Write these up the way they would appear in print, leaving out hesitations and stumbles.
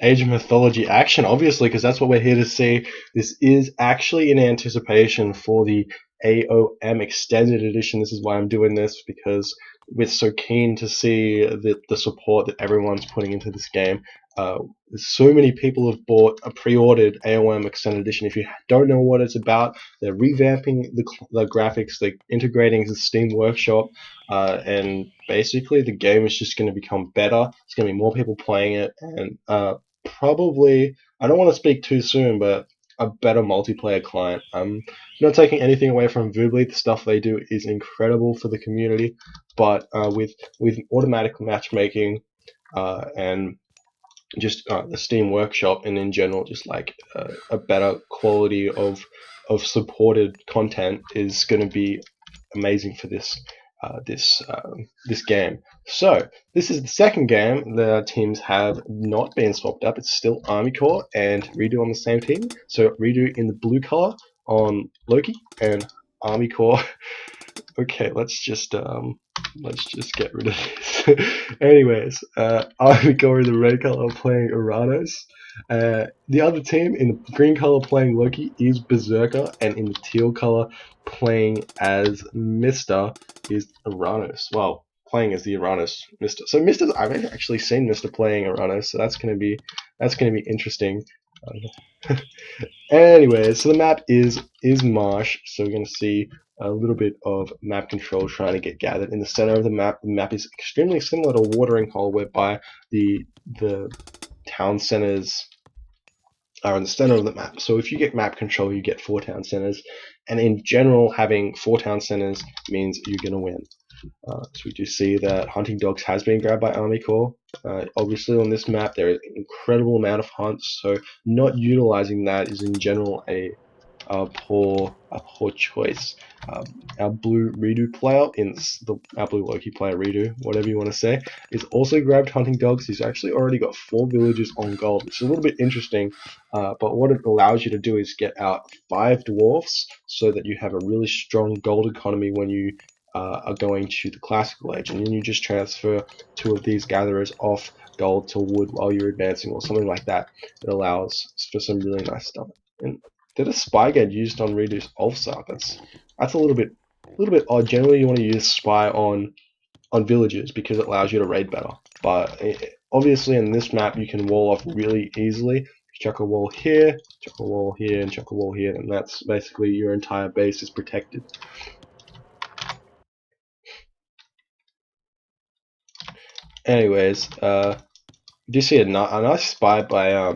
Age of Mythology action, obviously, because that's what we're here to see. This is actually in anticipation for the AOM Extended Edition. This is why I'm doing this, because we're so keen to see the support that everyone's putting into this game. So many people have pre-ordered AOM Extended Edition. If you don't know what it's about, they're revamping the graphics, they're integrating the Steam Workshop, and basically the game is just going to become better. There's going to be more people playing it, and probably, I don't want to speak too soon, but a better multiplayer client. Not taking anything away from BoIt. The stuff they do is incredible for the community, but with automatic matchmaking and just the Steam Workshop, and in general, just like a better quality of supported content is going to be amazing for this game. So this is the second game. The teams have not been swapped up. It's still Army Corps and Redo on the same team. So Redo in the blue color on Loki and Army Corps. Okay, let's just get rid of this. Anyways, Army Corps in the red color playing Uranus. The other team in the green color playing Loki is Berserker, and in the teal color playing as Mister is Uranus. Well, playing as the Uranus Mister. So Mister, I've actually seen Mister playing Uranus, so that's gonna be interesting. Anyways, so the map is Marsh, so we're gonna see a little bit of map control trying to get gathered. In the center of the map is extremely similar to a watering hole, whereby the town centers are in the center of the map. So if you get map control, you get 4 town centers, and in general, having 4 town centers means you're going to win. So we do see that Hunting Dogs has been grabbed by Army Corps. Obviously on this map there is an incredible amount of hunts, so not utilizing that is in general a poor choice. Our blue Redo player, our blue Loki player Redo, whatever you want to say, is also grabbed Hunting Dogs. He's actually already got 4 villages on gold, which is a little bit interesting. But what it allows you to do is get out 5 dwarfs, so that you have a really strong gold economy when you are going to the classical age, and then you just transfer 2 of these gatherers off gold to wood while you're advancing, or something like that. It allows for some really nice stuff. And did a spy get used on Reduce Ulfsar? That's a little bit odd. Generally, you want to use spy on villages because it allows you to raid better. But obviously, in this map, you can wall off really easily. Chuck a wall here, chuck a wall here, and chuck a wall here, and that's basically your entire base is protected. Anyways, do you see a nice spy by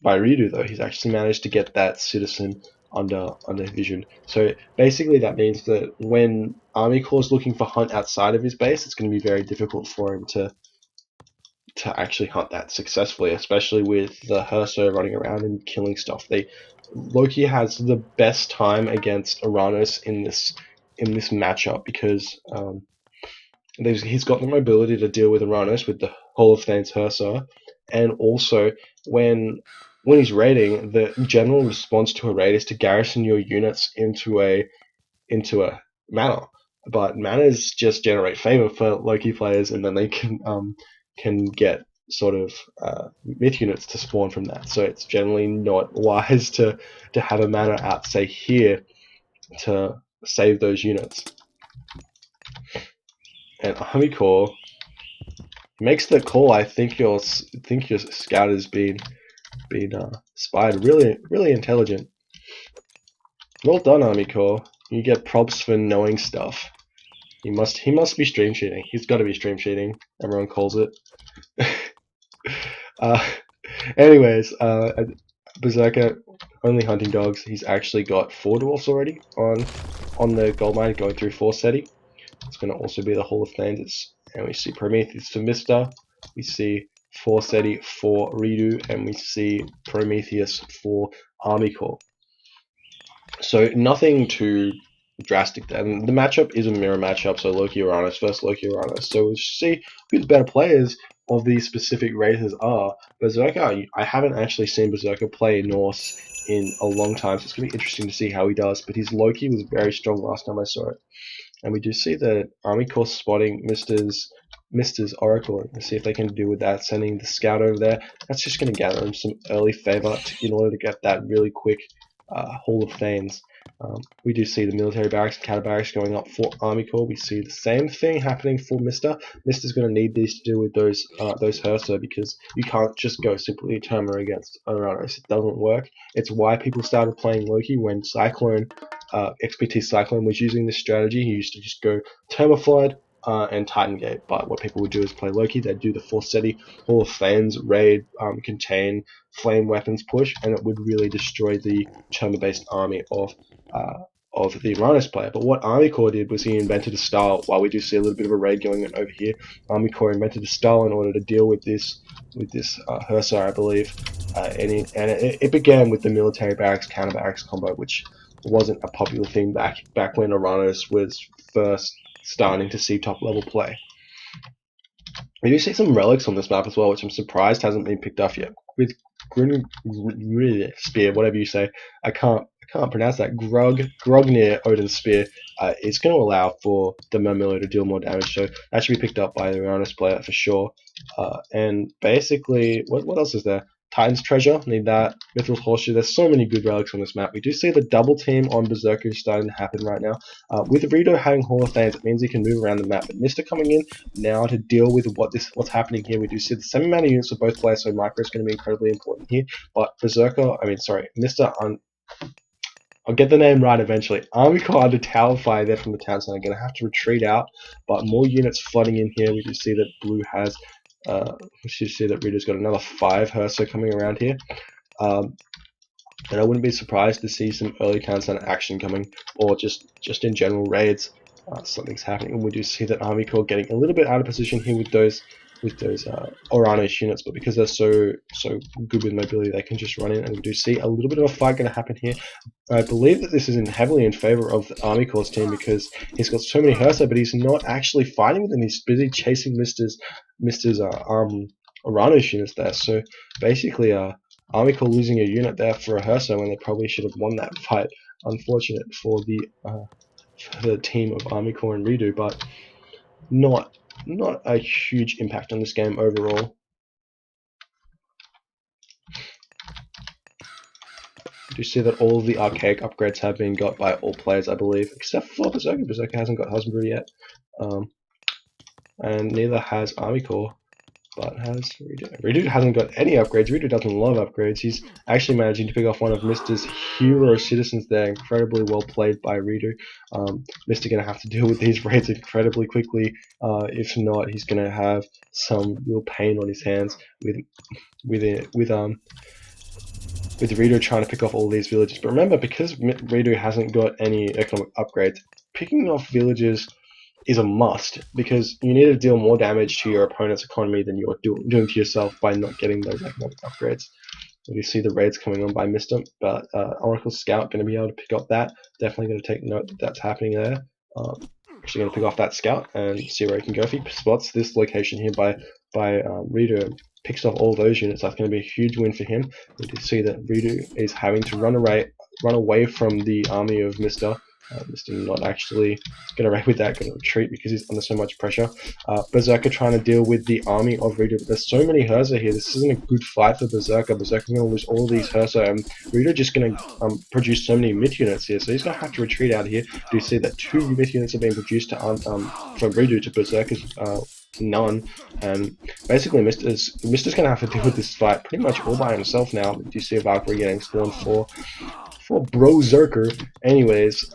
Redo though? He's actually managed to get that citizen under vision. So basically that means that when Army Corps is looking for hunt outside of his base, it's going to be very difficult for him to actually hunt that successfully, especially with the Herso running around and killing stuff. Loki has the best time against Uranus in this matchup because he's got the mobility to deal with Uranus with the Hall of Thane's Herso, and also when he's raiding, the general response to a raid is to garrison your units into a manor. But manors just generate favor for Loki players, and then they can get sort of myth units to spawn from that. So it's generally not wise to have a manor out, say here, to save those units. And Army Corps makes the call. I think your scout has been spied. Really intelligent. Well done, Army Corps. You get props for knowing stuff. He must be stream cheating. He's got to be stream cheating. Everyone calls it. Anyways, Berserker only Hunting Dogs. He's actually got 4 dwarfs already on the gold mine, going through 4 SETI. It's going to also be the Hall of Thanes, and we see Prometheus for Mister. We see 4 SETI for Redo, and we see Prometheus for Army Corps. So nothing too drastic there. And the matchup is a mirror matchup, so Loki Uranus versus Loki Uranus. So we'll see who the better players of these specific races are. Berserker, I haven't actually seen Berserker play Norse in a long time, so it's going to be interesting to see how he does. But his Loki was very strong last time I saw it. And we do see the Army Corps spotting Mister's Oracle. Let's see if they can deal with that, sending the scout over there. That's just going to gather him some early favor in order to get that really quick Hall of Thanes. We do see the military barracks and counter barracks going up for Army Corps. We see the same thing happening for Mister. Mister's going to need these to deal with those Hursa, because you can't just go simply Terma against Uranus. It doesn't work. It's why people started playing Loki when Cyclone, XPT Cyclone was using this strategy. He used to just go Terma Flood and Titan Gate. But what people would do is play Loki. They'd do the Forseti, Hall of Thanes, raid, contain, flame weapons push, and it would really destroy the Terma-based army of the Uranus player. But what Army Corps did was he invented a style. While we do see a little bit of a raid going on over here, Army Corps invented a style in order to deal with this Hursa, I believe. And it began with the military barracks counter barracks combo, which wasn't a popular thing back when Uranus was first starting to see top level play. We do see some relics on this map as well, which I'm surprised hasn't been picked up yet. With Spear, whatever you say, I can't pronounce that. Grognir Odin's Spear is going to allow for the Mermillo to deal more damage, so that should be picked up by the Uranus player for sure. And basically, what else is there? Titan's Treasure, need that. Mithril's Horseshoe, there's so many good relics on this map. We do see the double team on Berserker starting to happen right now. With Rito having Hall of Thanes, it means he can move around the map. But Mister coming in now to deal with what's happening here. We do see the same amount of units for both players, so Micro is going to be incredibly important here. But Mister, I'll get the name right eventually. Army Corps under Tower Fire there from the town center. Going to have to retreat out, but more units flooding in here. We do see that Blue has we should see that Rita's got another 5 Hursa coming around here. And I wouldn't be surprised to see some early town center action coming, or just in general raids. Something's happening, and we do see that Army Corps getting a little bit out of position here with those Uranus units, but because they're so good with mobility, they can just run in, and we do see a little bit of a fight going to happen here. I believe that this is heavily in favor of the Army Corps team, because he's got so many Hursa, but he's not actually fighting with them. He's busy chasing Mister's Uranus units there. So basically, Army Corps losing a unit there for a Hursa when they probably should have won that fight. Unfortunate for the team of Army Corps and Redo, but not a huge impact on this game overall. You see that all of the archaic upgrades have been got by all players, I believe, except for Berserker. Berserker hasn't got Husbandry yet, and neither has Army Corps, but has Redo. Redo hasn't got any upgrades. Redo doesn't love upgrades. He's actually managing to pick off one of Mister's hero citizens there. Incredibly well played by Redo. Mister going to have to deal with these raids incredibly quickly. If not, he's going to have some real pain on his hands with Rito trying to pick off all these villages. But remember, because Rito hasn't got any economic upgrades, picking off villages is a must, because you need to deal more damage to your opponent's economy than you're doing to yourself by not getting those economic upgrades. So you see the raids coming on by Mister, but Oracle Scout going to be able to pick up that. Definitely going to take note that that's happening there. Actually going to pick off that Scout and see where he can go. If he spots this location here by Rito, picks off all those units, that's going to be a huge win for him. We do see that Rito is having to run away from the army of Mister. Mister not actually going to raid with that, going to retreat because he's under so much pressure. Berserker trying to deal with the army of Rito, but there's so many Hursa here. This isn't a good fight for Berserker. Berserker's going to lose all these Hursa, and Rito just going to produce so many Myth units here, so he's going to have to retreat out of here. You see that 2 Myth units are being produced from Rito to Berserker's none, and basically Mister's going to have to deal with this fight pretty much all by himself now. Do you see a Valkyrie getting spawned for Berserker? Anyways,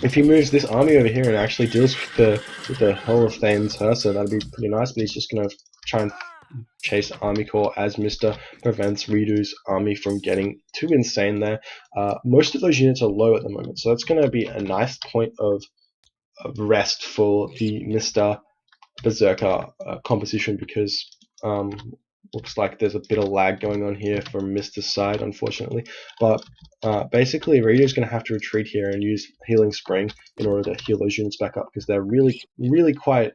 if he moves this army over here and actually deals with the Hall of Thanes Hursa, that'd be pretty nice. But he's just going to try and chase Army Corps as Mister prevents Rito's army from getting too insane there. Most of those units are low at the moment, so that's going to be a nice point of rest for the Mister Berserker composition, because looks like there's a bit of lag going on here from Mister's side, unfortunately. But basically, Rito's going to have to retreat here and use Healing Spring in order to heal those units back up, because they're really quite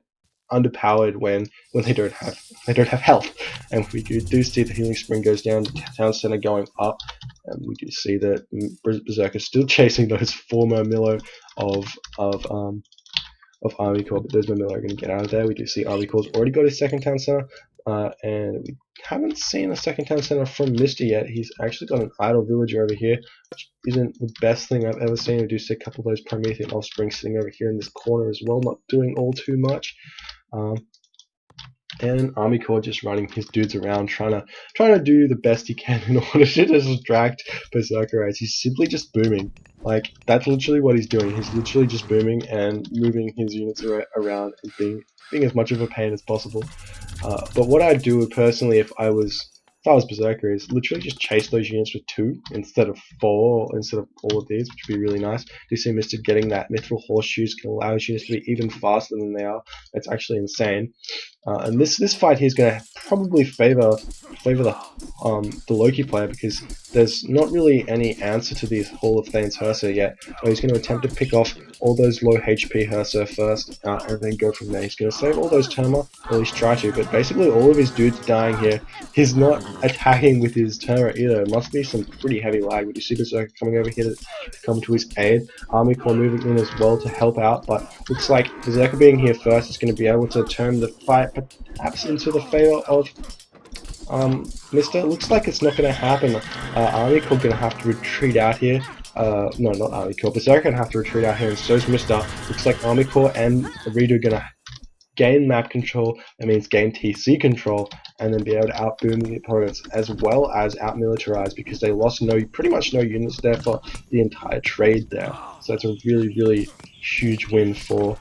underpowered when they don't have health. And we do see the Healing Spring goes down, the town center going up. And we do see that Berserker still chasing those former Milo of Army Corps, but those Milo are going to get out of there. We do see Army Corps already got his second town center, and we haven't seen a second town center from Mr. yet. He's actually got an idle villager over here, which isn't the best thing I've ever seen. We do see a couple of those Promethean offspring sitting over here in this corner as well, not doing all too much. And Army Corps just running his dudes around, trying to do the best he can in order to distract Berserker as he's simply just booming. Like, that's literally what he's doing. He's literally just booming and moving his units around and being as much of a pain as possible. But what I'd do personally if I was Berserker is literally just chase those units with 2 instead of 4, instead of all of these, which would be really nice. You see Mr. getting that Mithril Horseshoes can allow his units to be even faster than they are. It's actually insane. And this fight here is going to probably favor the Loki player, because there's not really any answer to these Hall of Thane's Hersa yet. He's going to attempt to pick off all those low HP Hersa first, and then go from there. He's going to save all those Terma, or at least try to, but basically all of his dudes dying here. He's not attacking with his Terma either. It must be some pretty heavy lag. We do see Berserker coming over here to come to his aid. Army Corps moving in as well to help out, but looks like Berserker being here first is going to be able to turn the fight perhaps into the favor of Mr. Looks like it's not going to happen. Army Corps going to have to retreat out here. No, not Army Corps. Berserker going to have to retreat out here, and so's Mr. Looks like Army Corps and Redo going to gain map control. That means gain TC control, and then be able to outboom the opponents as well as outmilitarize, because they lost pretty much no units there for the entire trade there. So it's a really, really huge win for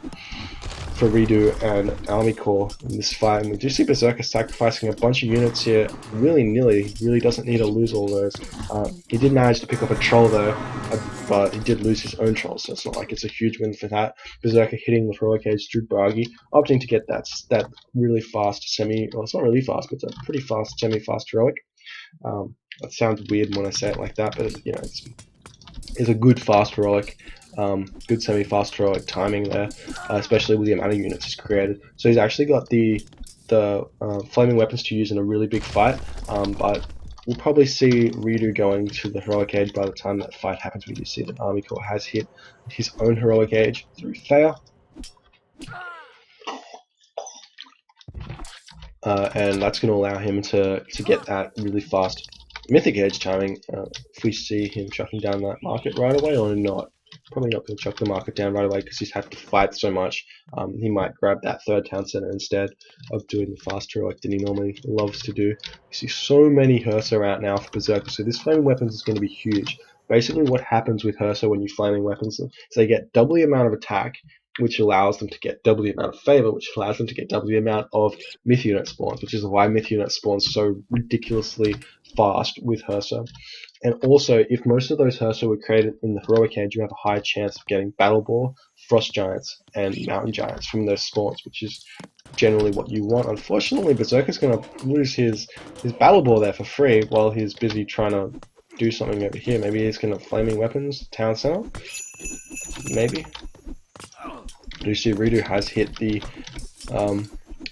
Redo and Army Corps in this fight. And we do see Berserker sacrificing a bunch of units here willy-nilly. He really doesn't need to lose all those. He did manage to pick up a troll though, but he did lose his own troll, so it's not like it's a huge win for that. Berserker hitting the heroic age through Bragi, opting to get that really fast well, it's not really fast, but it's a pretty fast, semi-fast heroic. That sounds weird when I say it like that, but it's a good fast heroic. Good semi-fast heroic timing there, especially with the amount of units he's created. So he's actually got the flaming weapons to use in a really big fight, but we'll probably see Redo going to the heroic age by the time that fight happens. We do see that Army Corps has hit his own heroic age through Thea. And that's going to allow him to get that really fast mythic age timing. If we see him chucking down that market right away or not. Probably not going to chuck the market down right away because he's had to fight so much. He might grab that third town center instead of doing the fast heroic that he normally loves to do. You see so many Hersa out now for Berserker, so this flaming weapons is going to be huge. Basically what happens with Hersa when you flaming weapons is they get double the amount of attack, which allows them to get double the amount of favor, which allows them to get double the amount of myth unit spawns, which is why myth unit spawns so ridiculously fast with Hersa. And also, if most of those Hersa were created in the heroic age, you have a high chance of getting Battle Boar, Frost Giants, and Mountain Giants from those spawns, which is generally what you want. Unfortunately, Berserker's going to lose his Battle Boar there for free while he's busy trying to do something over here. Maybe he's going to Flaming Weapons, Town Center? Maybe? You see Redo has hit the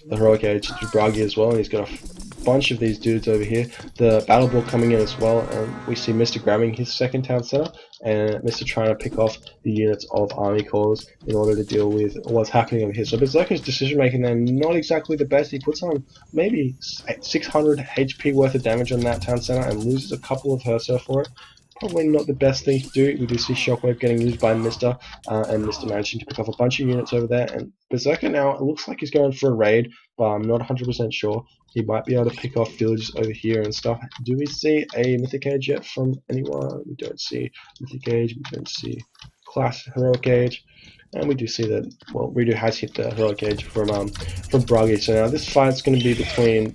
heroic age to Bragi as well, and he's got a bunch of these dudes over here. The Battle Ball coming in as well, and we see Mr. grabbing his second town center, and Mr. trying to pick off the units of Army Corps in order to deal with what's happening over here. So Berserker's decision making there not exactly the best. He puts on maybe 600 HP worth of damage on that town center and loses a couple of Hersa for it. Probably not the best thing to do. We do see Shockwave getting used by Mr. And Mr. managing to pick off a bunch of units over there. And Berserker now, it looks like he's going for a raid, but I'm not 100% sure. He might be able to pick off villages over here and stuff. Do we see a Mythic Age yet from anyone? We don't see Mythic Age. We don't see Class Heroic Age. And we do see that, well, Redo has hit the heroic age from Bragi. So now this fight's going to be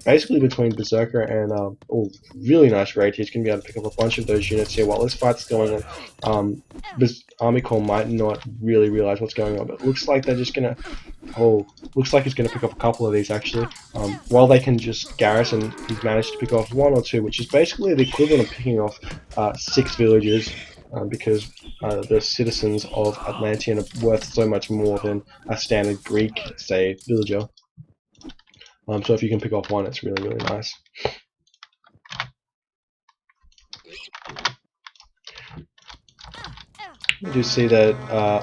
basically between Berserker and, really nice raid. He's going to be able to pick up a bunch of those units here while this fight's going on. This Army Corps might not really realize what's going on, but it looks like they're just going to, looks like he's going to pick up a couple of these actually. While they can just garrison, he's managed to pick off 1 or 2, which is basically the equivalent of picking off 6 villages. Because the citizens of Atlantean are worth so much more than a standard Greek, say, villager. So if you can pick off 1, it's really, really nice. We do see that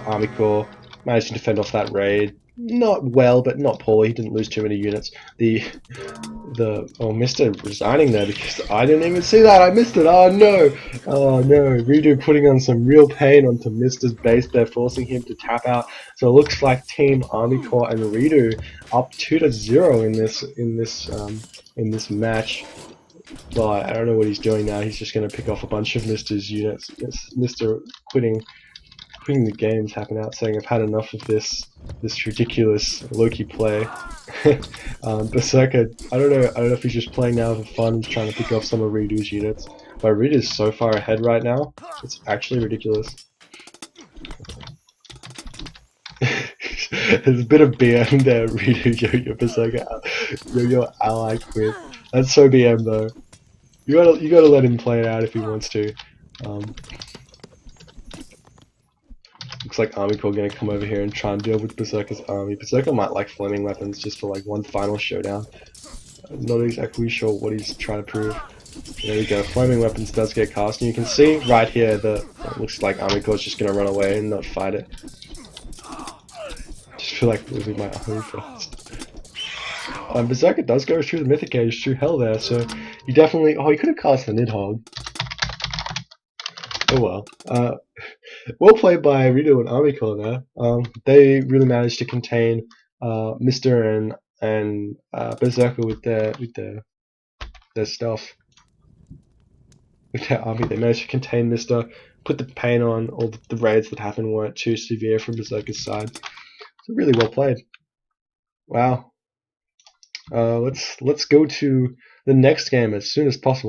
Army Corps managed to defend off that raid. Not well, but not poorly. He didn't lose too many units. Mr. resigning there because I didn't even see that. I missed it. Oh no! Oh no! Redo putting on some real pain onto Mr.'s base there, forcing him to tap out. So it looks like Team Army Corps and Redo up 2-0 in this match. Well, I don't know what he's doing now. He's just going to pick off a bunch of Mr.'s units. Mr. quitting the game's happen out, saying I've had enough of this ridiculous Loki play. Berserker, I don't know if he's just playing now for fun and trying to pick off some of Redo's units. But Redo's so far ahead right now, it's actually ridiculous. There's a bit of BM there, Redo, Yo-Yo Berserker, Yo-Yo ally quit. That's so BM though. You gotta let him play it out if he wants to. Looks like Army Corps gonna come over here and try and deal with Berserker's army. Berserker might like flaming weapons just for like one final showdown. I'm not exactly sure what he's trying to prove. There we go, flaming weapons does get cast, and you can see right here that it looks like Army Corps is just gonna run away and not fight it. Just feel like losing my army first. Berserker does go through the Mythic Age through hell there, so you definitely... Oh, he could have cast the Nidhogg. Oh well. Well played by Redo and Army Corps there. They really managed to contain Mr. and Berserker with their stuff. With their army, they managed to contain Mr. Put the pain on. All the raids that happened weren't too severe from Berserker's side. So really well played. Wow. Let's go to the next game as soon as possible.